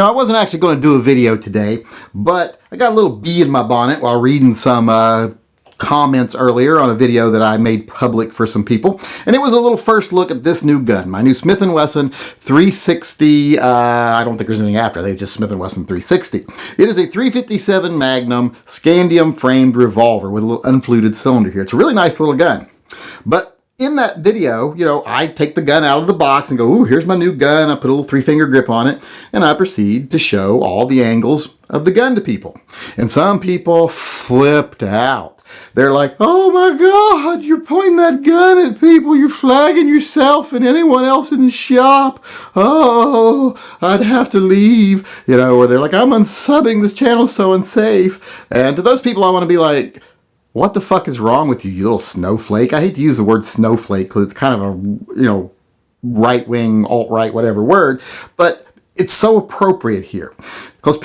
I wasn't actually going to do a video today, but I got a little bee in my bonnet while reading some comments earlier on a video that I made public for some people. And it was a little first look at this new gun, my new Smith & Wesson 360. I don't think there's anything after. They just Smith & Wesson 360. It is a 357 Magnum scandium framed revolver with a little unfluted cylinder here. It's a really nice little gun. But in that video, I take the gun out of the box and go, ooh, here's my new gun. I put a little 3-finger grip on it, and I proceed to show all the angles of the gun to people. And some people flipped out. They're like, oh my God, you're pointing that gun at people. You're flagging yourself and anyone else in the shop. Oh, I'd have to leave. Or they're like, I'm unsubbing. This channel's so unsafe. And to those people, I want to be like, what the fuck is wrong with you, you little snowflake? I hate to use the word snowflake because it's kind of a, right-wing, alt-right, whatever word, but it's so appropriate here because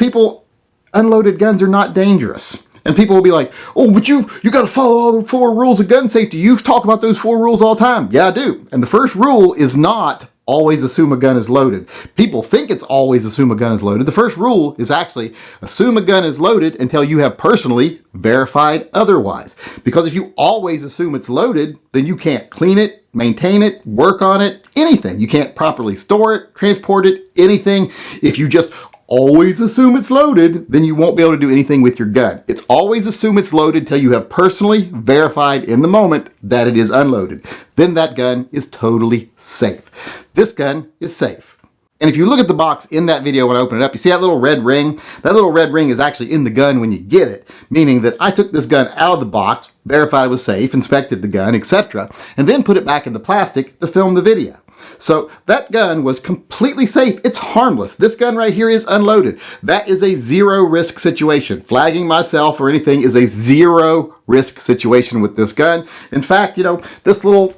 unloaded guns are not dangerous. And people will be like, oh, but you got to follow all the 4 rules of gun safety. You talk about those 4 rules all the time. Yeah, I do. And the first rule is not always assume a gun is loaded. People think it's always assume a gun is loaded. The first rule is actually assume a gun is loaded until you have personally verified otherwise. Because if you always assume it's loaded, then you can't clean it, maintain it, work on it, anything. You can't properly store it, transport it, anything. If you just always assume it's loaded, then you won't be able to do anything with your gun. It's always assume it's loaded until you have personally verified in the moment that it is unloaded. Then that gun is totally safe. This gun is safe. And if you look at the box in that video when I open it up, you see that little red ring? That little red ring is actually in the gun when you get it, meaning that I took this gun out of the box, verified it was safe, inspected the gun, etc., and then put it back in the plastic to film the video. So that gun was completely safe. It's harmless. This gun right here is unloaded. That is a zero risk situation. Flagging myself or anything is a zero risk situation with this gun. In fact, this little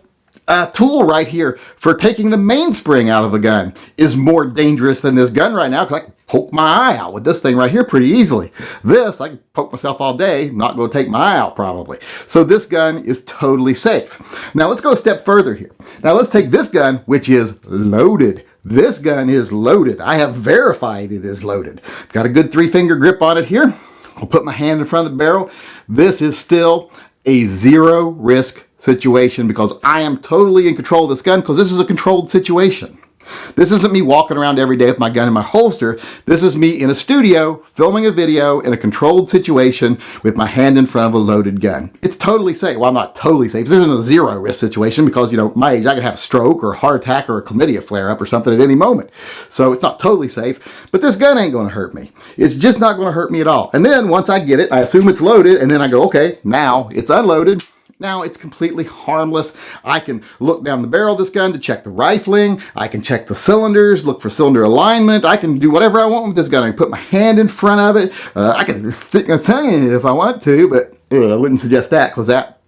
tool right here for taking the mainspring out of a gun is more dangerous than this gun right now because I can poke my eye out with this thing right here pretty easily. This, I can poke myself all day, not going to take my eye out probably. So this gun is totally safe. Now let's go a step further here. Now let's take this gun, which is loaded. This gun is loaded. I have verified it is loaded. Got a good 3-finger grip on it here. I'll put my hand in front of the barrel. This is still a zero risk situation because I am totally in control of this gun because this is a controlled situation. This isn't me walking around every day with my gun in my holster. This is me in a studio filming a video in a controlled situation with my hand in front of a loaded gun. It's totally safe. Well, I'm not totally safe. This isn't a zero risk situation because, my age, I could have a stroke or a heart attack or a chlamydia flare up or something at any moment. So it's not totally safe, but this gun ain't going to hurt me. It's just not going to hurt me at all. And then once I get it, I assume it's loaded and then I go, okay, now it's unloaded. Now it's completely harmless. I can look down the barrel of this gun to check the rifling. I can check the cylinders, look for cylinder alignment. I can do whatever I want with this gun. I can put my hand in front of it. I can stick a tongue in it if I want to, but I wouldn't suggest that because that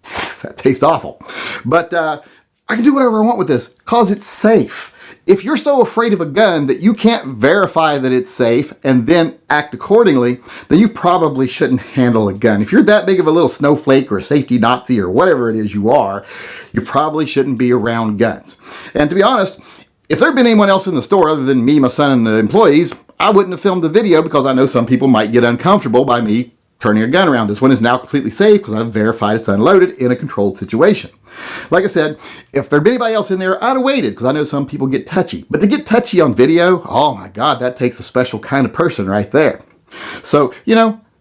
tastes awful. But I can do whatever I want with this because it's safe. If you're so afraid of a gun that you can't verify that it's safe and then act accordingly, then you probably shouldn't handle a gun. If you're that big of a little snowflake or a safety Nazi or whatever it is you are, you probably shouldn't be around guns. And to be honest, if there had been anyone else in the store other than me, my son, and the employees, I wouldn't have filmed the video because I know some people might get uncomfortable by me turning a gun around. This one is now completely safe because I've verified it's unloaded in a controlled situation. Like I said, if there'd been anybody else in there, I'd have waited because I know some people get touchy. But to get touchy on video, oh my God, that takes a special kind of person right there. So,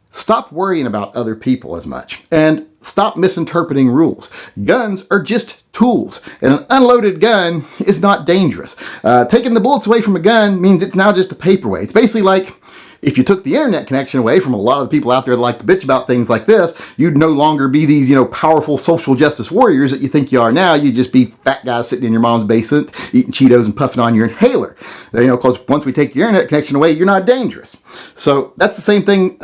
stop worrying about other people as much and stop misinterpreting rules. Guns are just tools, and an unloaded gun is not dangerous. Taking the bullets away from a gun means it's now just a paperweight. It's basically like if you took the internet connection away from a lot of the people out there that like to bitch about things like this, you'd no longer be these, powerful social justice warriors that you think you are now. You'd just be fat guys sitting in your mom's basement, eating Cheetos and puffing on your inhaler. Because once we take your internet connection away, you're not dangerous. So that's the same thing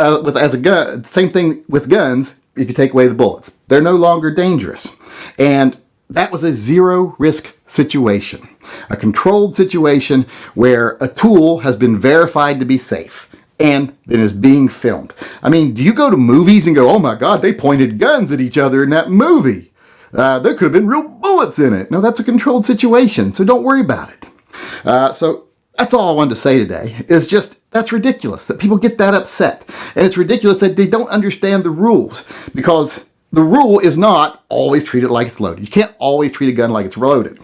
same thing with guns. If you take away the bullets, they're no longer dangerous. And that was a zero risk situation, a controlled situation where a tool has been verified to be safe and then is being filmed. I mean, do you go to movies and go, oh my God, they pointed guns at each other in that movie. There could have been real bullets in it. No, that's a controlled situation, so don't worry about it. So that's all I wanted to say today, is just That's ridiculous that people get that upset. And it's ridiculous that they don't understand the rules, because the rule is not always treat it like it's loaded. You can't always treat a gun like it's loaded.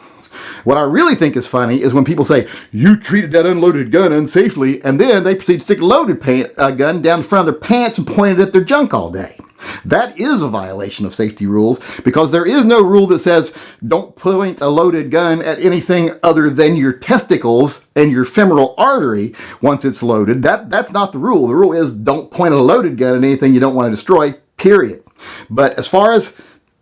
What I really think is funny is when people say, you treated that unloaded gun unsafely, and then they proceed to stick a loaded gun down the front of their pants and point it at their junk all day. That is a violation of safety rules, because there is no rule that says don't point a loaded gun at anything other than your testicles and your femoral artery once it's loaded. That's not the rule. The rule is don't point a loaded gun at anything you don't want to destroy, period. But as far as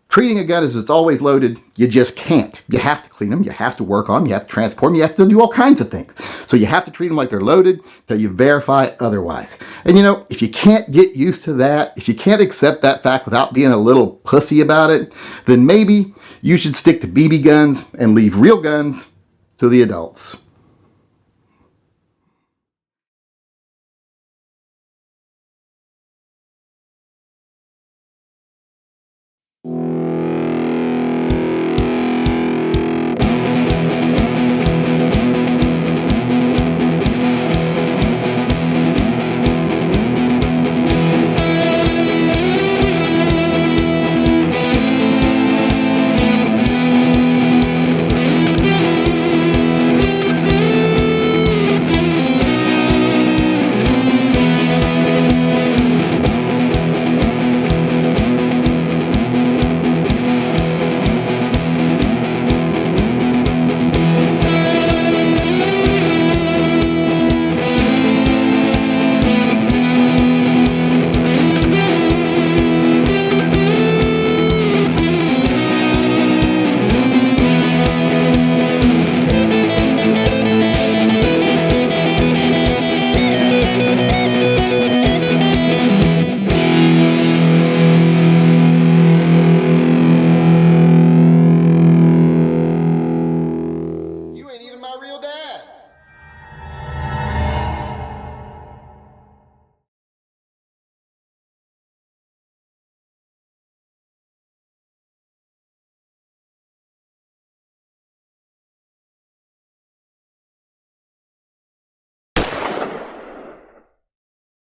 treating a gun as it's always loaded, you just can't. You have to clean them, you have to work on them, you have to transport them, you have to do all kinds of things. So you have to treat them like they're loaded till you verify otherwise. And if you can't get used to that, if you can't accept that fact without being a little pussy about it, then maybe you should stick to BB guns and leave real guns to the adults.